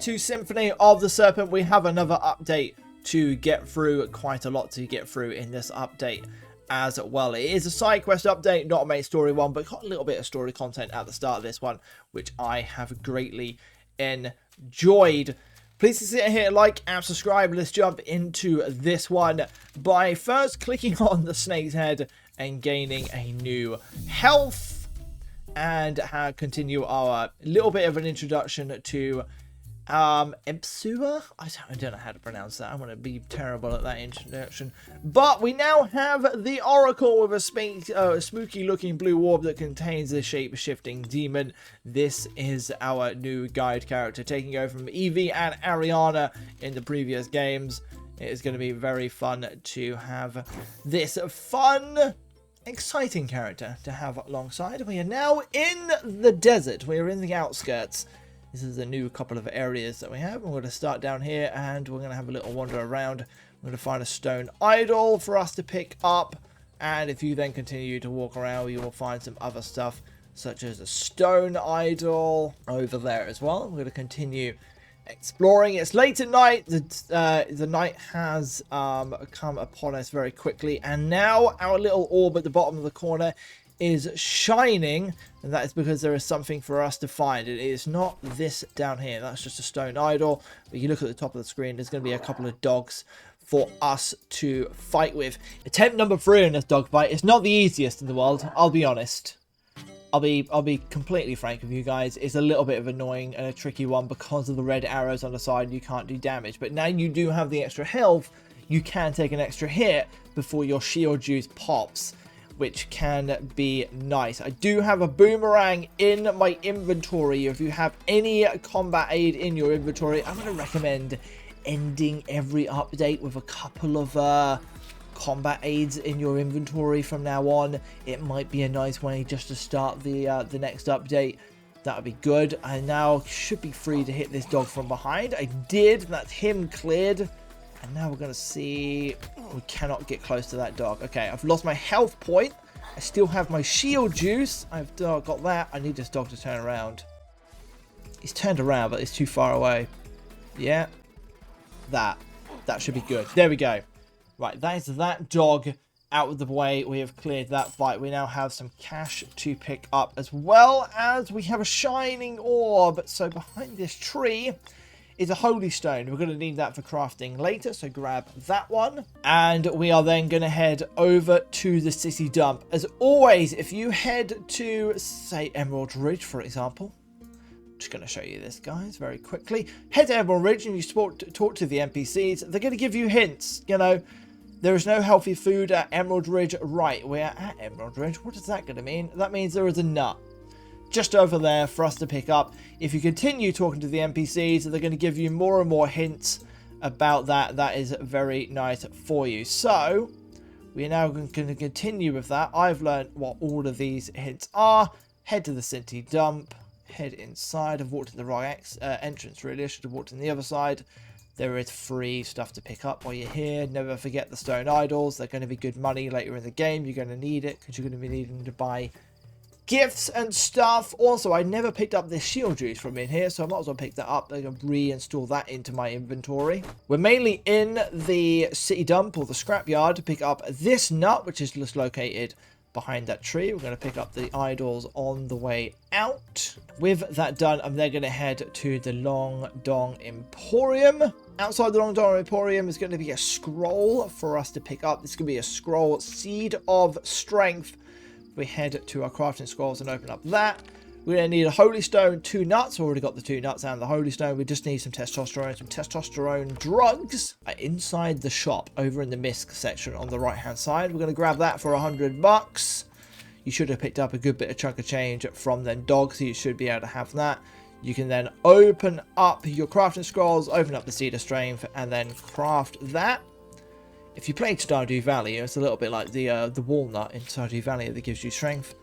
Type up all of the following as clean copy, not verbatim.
to Symphony of the Serpent. We have another update to get through, quite a lot to get through in this update as well. It is a side quest update, not a main story one, but got a little bit of story content at the start of this one, which I have greatly enjoyed. Please consider here, like and subscribe. Let's jump into this one by first clicking on the snake's head and gaining a new health, and continue our little bit of an introduction to Empsua. I don't know how to pronounce that. I'm going to be terrible at that introduction. But we now have the Oracle with a spooky looking blue orb that contains the shape-shifting demon. This is our new guide character, taking over from Evie and Ariana in the previous games. It is going to be very fun to have this fun, exciting character to have alongside. We are now in the desert. We are in the outskirts. This is a new couple of areas that we have. We're going to start down here and we're going to have a little wander around. We're going to find a stone idol for us to pick up. And if you then continue to walk around, you will find some other stuff, such as a stone idol over there as well. We're going to continue exploring. It's late at night. The night has come upon us very quickly. And now our little orb at the bottom of the corner is shining, and that is because there is something for us to find. It is not this down here. That's just a stone idol. But you look at the top of the screen, there's going to be a couple of dogs for us to fight with. Attempt number 3 in this dog fight. It's not the easiest in the world, I'll be honest. I'll be completely frank with you guys. It's a little bit of annoying and a tricky one because of the red arrows on the side. You can't do damage, but now you do have the extra health. You can take an extra hit before your shield juice pops, which can be nice. I do have a boomerang in my inventory. If you have any combat aid in your inventory, I'm going to recommend ending every update with a couple of combat aids in your inventory from now on. It might be a nice way just to start the next update. That would be good. I now should be free to hit this dog from behind. I did. That's him cleared. And now we're going to see... We cannot get close to that dog. Okay, I've lost my health point. I still have my shield juice. I've got that. I need this dog to turn around. He's turned around, but it's too far away. Yeah. That should be good. There we go. Right, that is that dog out of the way. We have cleared that fight. We now have some cash to pick up, as well as we have a shining orb. So behind this tree is a holy stone. We're going to need that for crafting later, so grab that one. And we are then going to head over to the city dump. As always, if you head to, say, Emerald Ridge, for example. I'm just going to show you this, guys, very quickly. Head to Emerald Ridge and you talk to the NPCs. They're going to give you hints. You know, there is no healthy food at Emerald Ridge. Right, we're at Emerald Ridge. What is that going to mean? That means there is a nut just over there for us to pick up. If you continue talking to the NPCs, they're going to give you more and more hints about that. That is very nice for you. So we are now going to continue with that. I've learned what all of these hints are. Head to the city dump. Head inside. I've walked in the wrong entrance, really. I should have walked in the other side. There is free stuff to pick up while you're here. Never forget the stone idols. They're going to be good money later in the game. You're going to need it because you're going to be needing to buy gifts and stuff. Also, I never picked up this shield juice from in here, so I might as well pick that up. I can reinstall that into my inventory. We're mainly in the city dump or the scrapyard to pick up this nut, which is just located behind that tree. We're going to pick up the idols on the way out. With that done, I'm then going to head to the Long Dong Emporium. Outside the Long Dong Emporium is going to be a scroll for us to pick up. This is going to be a scroll, Seed of Strength. We head to our crafting scrolls and open up that. We're going to need a holy stone, 2 nuts. Already got the 2 nuts and the holy stone. We just need some testosterone drugs inside the shop over in the misc section on the right hand side. We're going to grab that for $100. You should have picked up a good bit of chunk of change from them dogs, so you should be able to have that. You can then open up your crafting scrolls, open up the Seed of Strength, and then craft that. If you play Stardew Valley, it's a little bit like the walnut in Stardew Valley that gives you strength.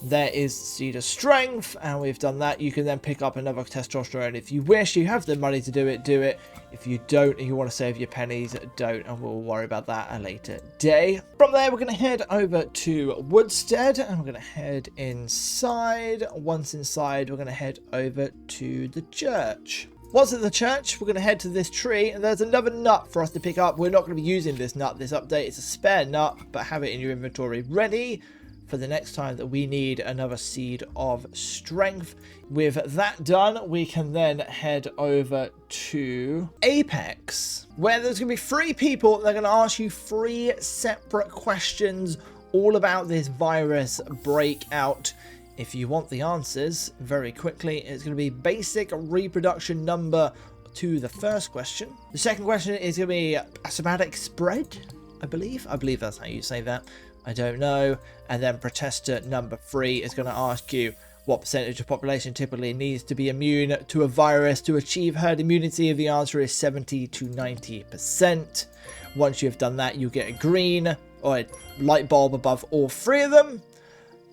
There is Seed of Strength, and we've done that. You can then pick up another testosterone if you wish. You have the money to do it, do it. If you don't and you want to save your pennies, don't, and we'll worry about that a later day. From there, we're going to head over to Woodstead, and we're going to head inside. Once inside, we're going to head over to the church. Once at the church, we're going to head to this tree, and there's another nut for us to pick up. We're not going to be using this nut this update. It's a spare nut, but have it in your inventory ready for the next time that we need another seed of strength. With that done, we can then head over to Apex, where there's going to be 3 people. They're going to ask you 3 separate questions all about this virus breakout. If you want the answers very quickly, it's going to be basic reproduction number to the first question. The second question is going to be asthmatic spread, I believe. I believe that's how you say that. I don't know. And then protester number 3 is going to ask you what percentage of population typically needs to be immune to a virus to achieve herd immunity. The answer is 70 to 90%. Once you've done that, you get a green or a light bulb above all 3 of them.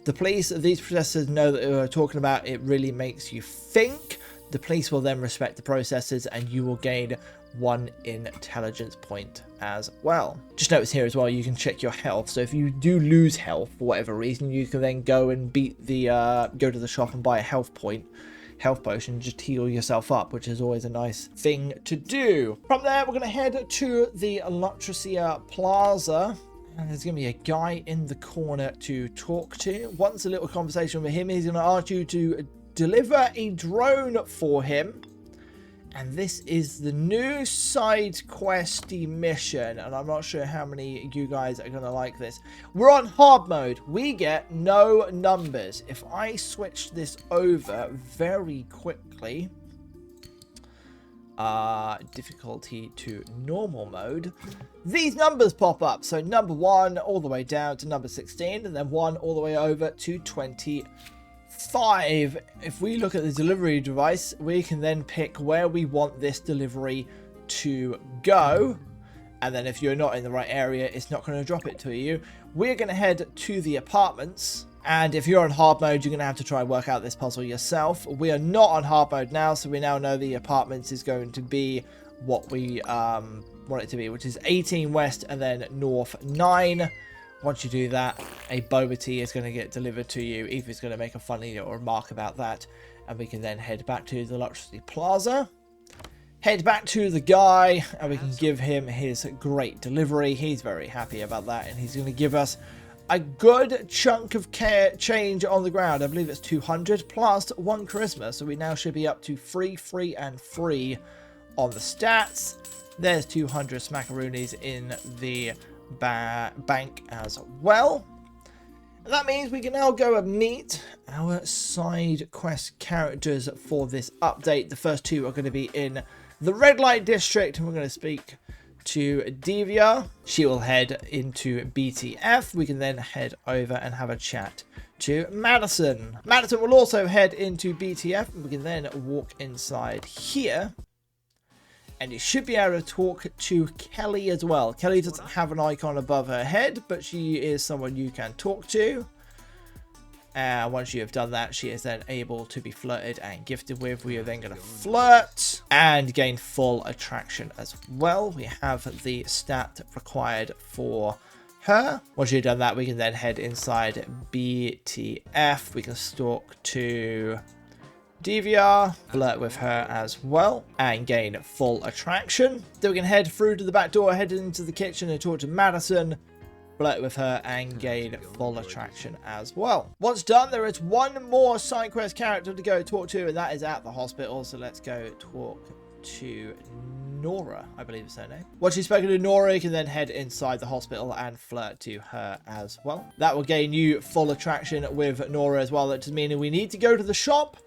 The police, these protesters know that we're talking about it really makes you think. The police will then respect the processes and you will gain 1 intelligence point as well. Just notice here as well, you can check your health. So if you do lose health for whatever reason, you can then go and beat the, go to the shop and buy a health potion, just heal yourself up, which is always a nice thing to do. From there, we're going to head to the Lutracia Plaza. And there's going to be a guy in the corner to talk to. Once a little conversation with him, he's going to ask you to deliver a drone for him. And this is the new side questy mission. And I'm not sure how many of you guys are going to like this. We're on hard mode. We get no numbers. If I switch this over very quickly, difficulty to normal mode, these numbers pop up. So number 1 all the way down to number 16, and then 1 all the way over to 25. If we look at the delivery device, we can then pick where we want this delivery to go, and then if you're not in the right area, it's not going to drop it to you. We're going to head to the apartments. And if you're on hard mode, you're going to have to try and work out this puzzle yourself. We are not on hard mode now, so we now know the apartments is going to be what we want it to be, which is 18 west and then north 9. Once you do that, a boba tea is going to get delivered to you. Ethan's going to make a funny little remark about that. And we can then head back to the Luxury Plaza. Head back to the guy, and we can give him his great delivery. He's very happy about that, and he's going to give us a good chunk of change on the ground. I believe it's 200 plus 1 charisma. So we now should be up to 3, 3, and 3 on the stats. There's 200 smackaroonies in the bank as well. And that means we can now go and meet our side quest characters for this update. The first 2 are going to be in the red light district, and we're going to speak to Divya. She will head into BTF. We can then head over and have a chat to Madison. Madison will also head into BTF. We can then walk inside here. And you should be able to talk to Kelly as well. Kelly doesn't have an icon above her head, but she is someone you can talk to. And once you have done that, she is then able to be flirted and gifted with. We are then going to flirt and gain full attraction as well. We have the stat required for her. Once you've done that, we can then head inside BTF. We can talk to Divya, flirt with her as well, and gain full attraction. Then we can head through to the back door, head into the kitchen and talk to Madison, flirt with her, and gain full attraction as well. Once done, there is 1 more side quest character to go talk to, and that is at the hospital. So let's go talk to Nora, I believe is her name. Once you've spoken to Nora, you can then head inside the hospital and flirt to her as well. That will gain you full attraction with Nora as well. That just means we need to go to the shop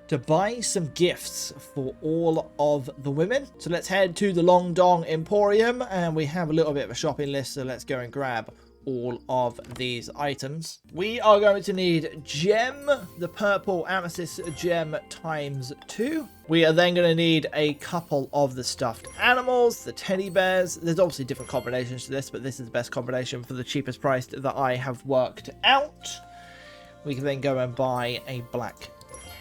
to buy some gifts for all of the women. So let's head to the Long Dong Emporium, and we have a little bit of a shopping list, so let's go and grab all of these items. We are going to need gem, the purple amethyst gem ×2. We are then going to need a couple of the stuffed animals, the teddy bears. There's obviously different combinations to this, but this is the best combination for the cheapest price that I have worked out. We can then go and buy a black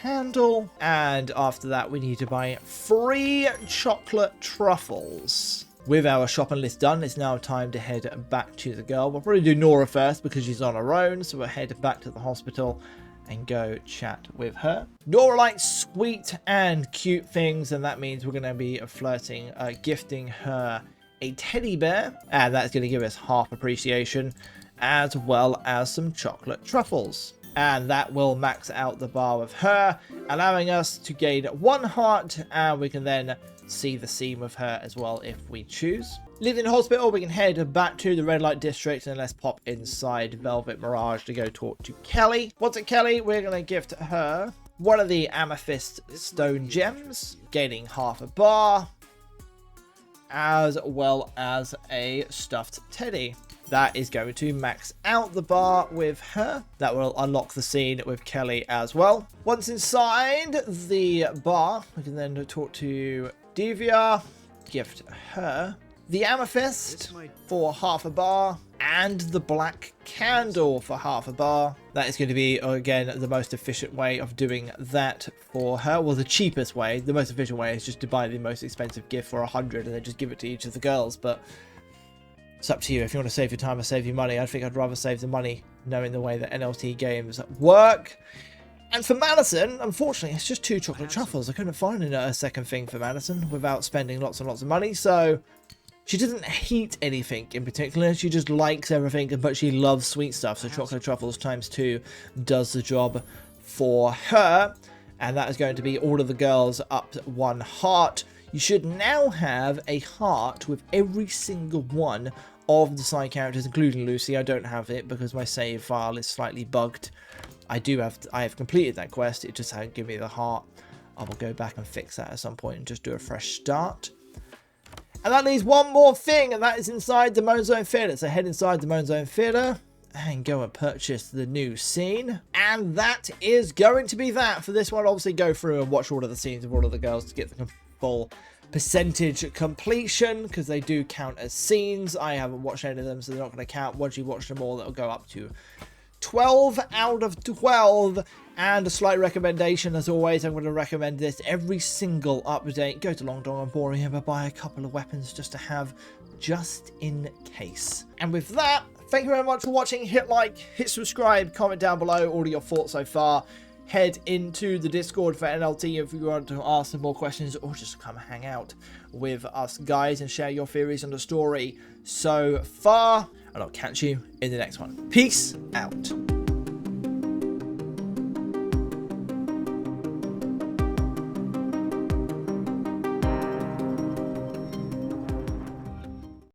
candle, and after that we need to buy 3 chocolate truffles. With our shopping list done, it's now time to head back to the girl. We'll probably do Nora first because she's on her own, so we'll head back to the hospital and go chat with her. Nora likes sweet and cute things, and that means we're going to be flirting, gifting her a teddy bear, and that's going to give us half appreciation, as well as some chocolate truffles. And that will max out the bar with her, allowing us to gain 1 heart, and we can then see the scene with her as well if we choose. Leaving the hospital, we can head back to the red light district, and let's pop inside Velvet Mirage to go talk to Kelly. Once at Kelly, we're going to gift her one of the amethyst stone gems, gaining half a bar, as well as a stuffed teddy. That is going to max out the bar with her. That will unlock the scene with Kelly as well. Once inside the bar, we can then talk to Divya, gift her the amethyst for half a bar, and the black candle for half a bar. That is going to be, again, the most efficient way of doing that for her. Well, the cheapest way. The most efficient way is just to buy the most expensive gift for 100 and then just give it to each of the girls. But it's up to you. If you want to save your time or save your money, I think I'd rather save the money knowing the way that NLT games work. And for Madison, unfortunately, it's just 2 chocolate truffles. I couldn't find a second thing for Madison without spending lots and lots of money. So she doesn't hate anything in particular. She just likes everything, but she loves sweet stuff. So chocolate truffles times 2 does the job for her. And that is going to be all of the girls up 1 heart. You should now have a heart with every single one of the side characters, including Lucy. I don't have it because my save file is slightly bugged. I have completed that quest. It just hasn't given me the heart. I will go back and fix that at some point and just do a fresh start. And that leaves one more thing, and that is inside the Moanzone Theatre. So head inside the Moanzone Theatre and go and purchase the new scene. And that is going to be that for this one. Obviously, go through and watch all of the scenes of all of the girls to get the full percentage completion, because they do count as scenes. I haven't watched any of them, so they're not going to count. Once you watch them all, that'll go up to 12 out of 12. And a slight recommendation, as always, I'm going to recommend this every single update. Go to Long Dong Emporium and buy a couple of weapons just to have, just in case. And with that, thank you very much for watching. Hit like, hit subscribe, comment down below all of your thoughts so far. Head into the Discord for NLT if you want to ask some more questions, or just come hang out with us guys and share your theories on the story so far. And I'll catch you in the next one. Peace out.